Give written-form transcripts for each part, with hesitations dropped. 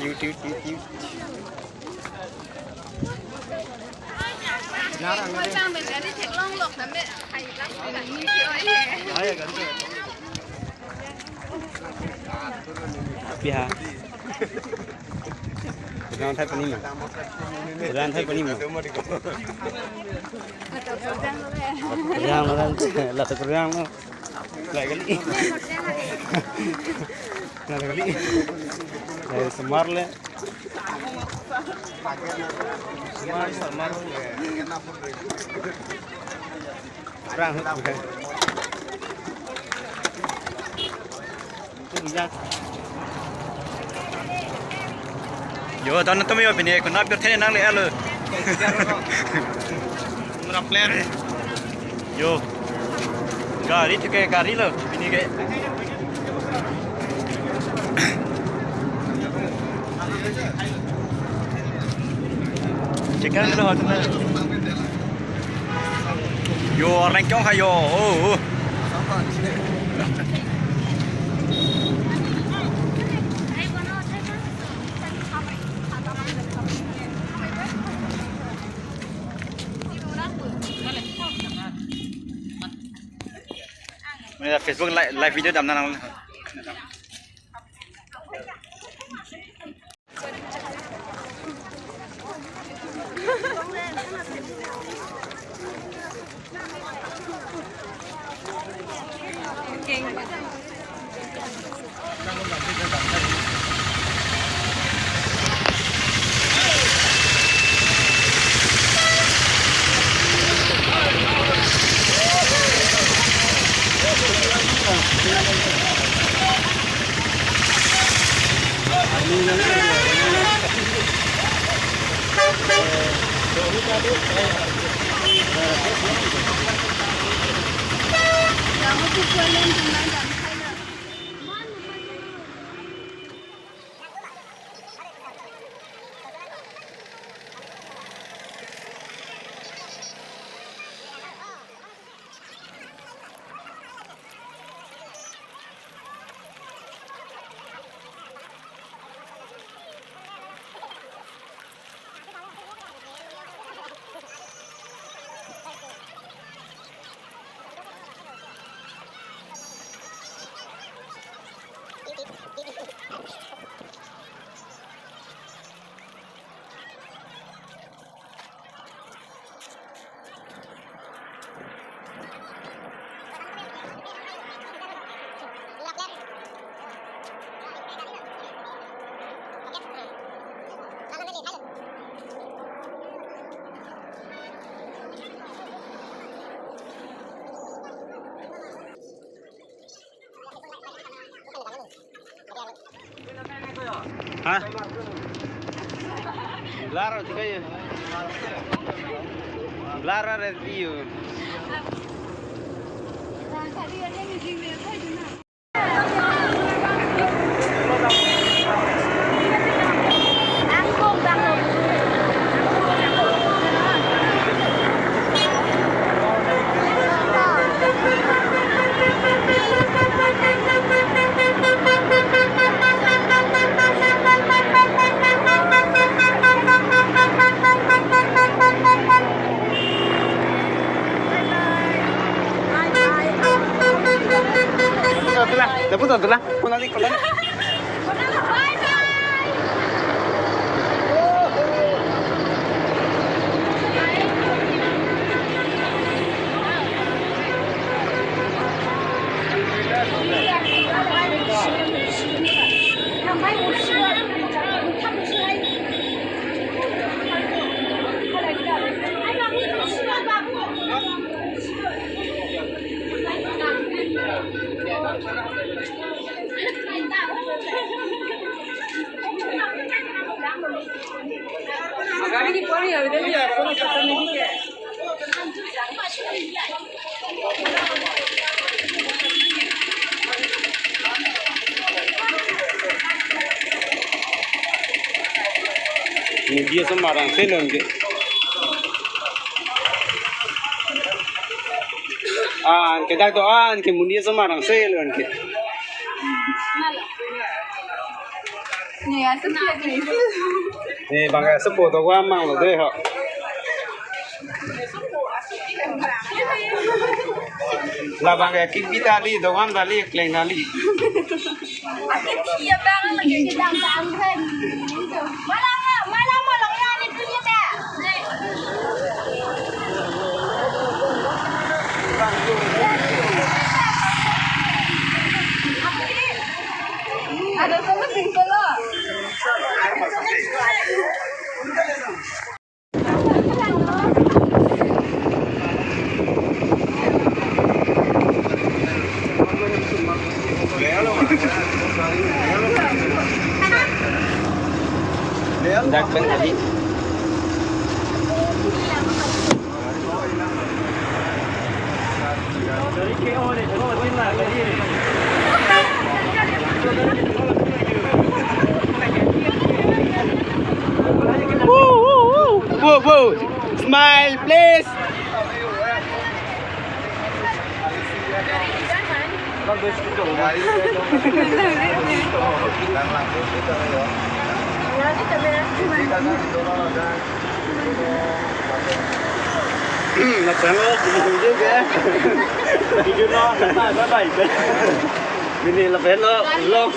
chiu chiu chiu chiu Ngồi sang bên này đi thịt long luộc lắm đấy, hay lắm, là như kiểu ấy. Biha. Kurang thay panim. Kurang thay panim. Kurang lah, lah kurang lah. Lại kali. Lại kali. Semar le. Semar. Kurang hết rồi. Yo, tao mới vào bên này, còn nắp thế này năng lẽ rồi. Nắp lẽ rồi. Yo, gari tu ke gari lo, bên này ke. Chicken lo tu na. Yo, orang chong hay yo. Oh. Bây giờ Facebook live video đầm nào hả? Lara thì cái Lara review. Dapat tu lah, kau nanti kau nanti. Dia sembarang selong ke. Kita tu kemudian sembarang selong ke. Nè, xuất hiện này. Nè bằng cái súp bò tàu qua mang vào đây họ. Là bằng cái kinh pita đi tàu qua đã đi lên đã đi. Cái chia bang là cái đằng đằng thế. Mai lang mà lòng ra đi cứ như thế. Này. Ada sama tinggal lah. Dak ben tadi. Dari KO này thấy nó tin là cái gì này. Woo woo. Smile please. Nó sáng nó cũng chứ kìa. Video nó bảy bên. Bên này là bên nó log.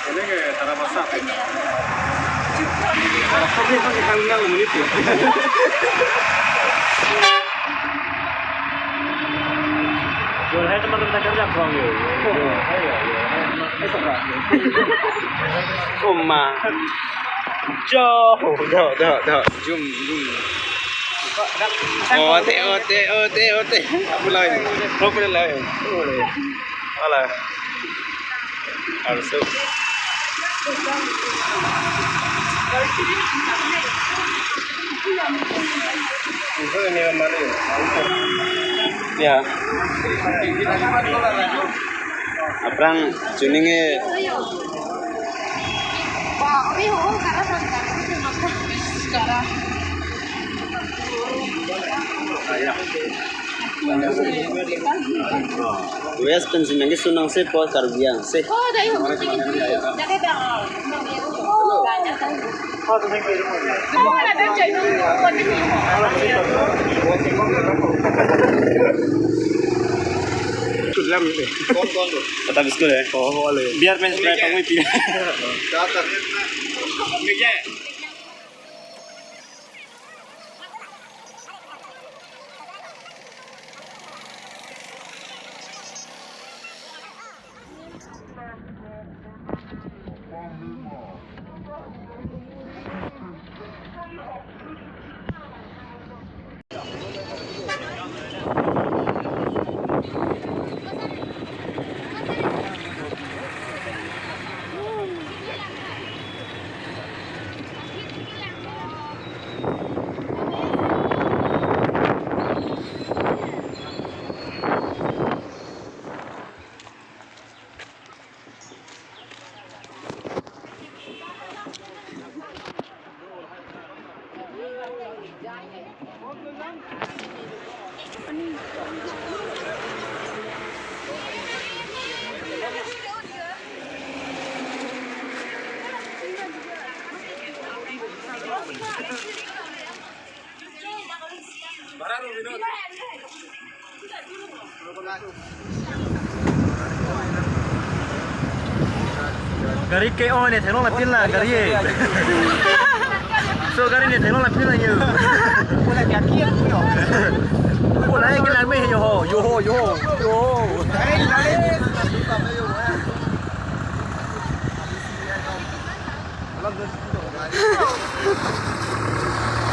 Ini kayak cara masak. Tapi pakai kandang menit. Jual hai teman-teman kita kerja kurang ya. Oma. Jauh. Dah. Jum. Ote. Apa lagi? Apa lagi? Alah. Harus. Ini mana ya? Ya. Aprang tuningnya. Biết hú cả nó sekarang. Wes pensiun lagi sunang se pos karbiang se. Oh, dari hú cái gì? Dari bang. Banyak kan. Oh, là bên trời luôn. Còn cái gì? Sudah ni. Kon tu. Kata biskut ya. Oh, boleh. Biar main spray kamu pilih. Datang. Meja. Gari KO này thấy nó là pin là gari gì? So gari này thấy nó là pin là nhiều. Ủa này cái làn mê yo ho.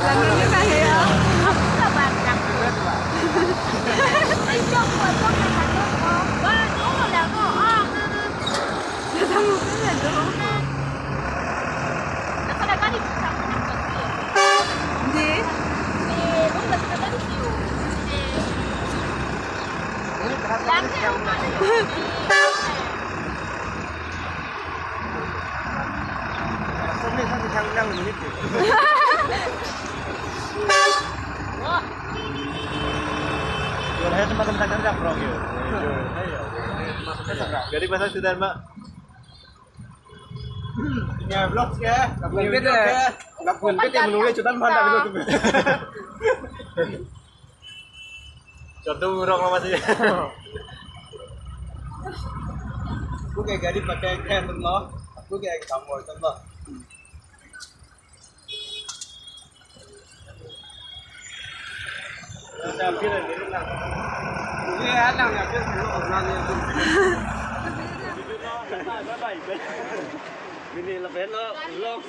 Làm như thế này hả? Các bạn đặt đi trong quần có cái thằng đó không? Ba đúng là có Nó không có cái gì đâu. Nó có cái gì không? Gì? Đúng là cái gì? Làm theo mà. Ini satu kandang menit. teman-teman tangkap bro yo. Jadi bahasa Sudan mbak. Ini vlog ya, nggak pun yang menulis cuman pandang itu. Contoh urang lah masih. Aku kayak gadi pakai kain loh, aku kayak kamu itu loh. Ini ada nggak sih? Ini lebih lo vlog.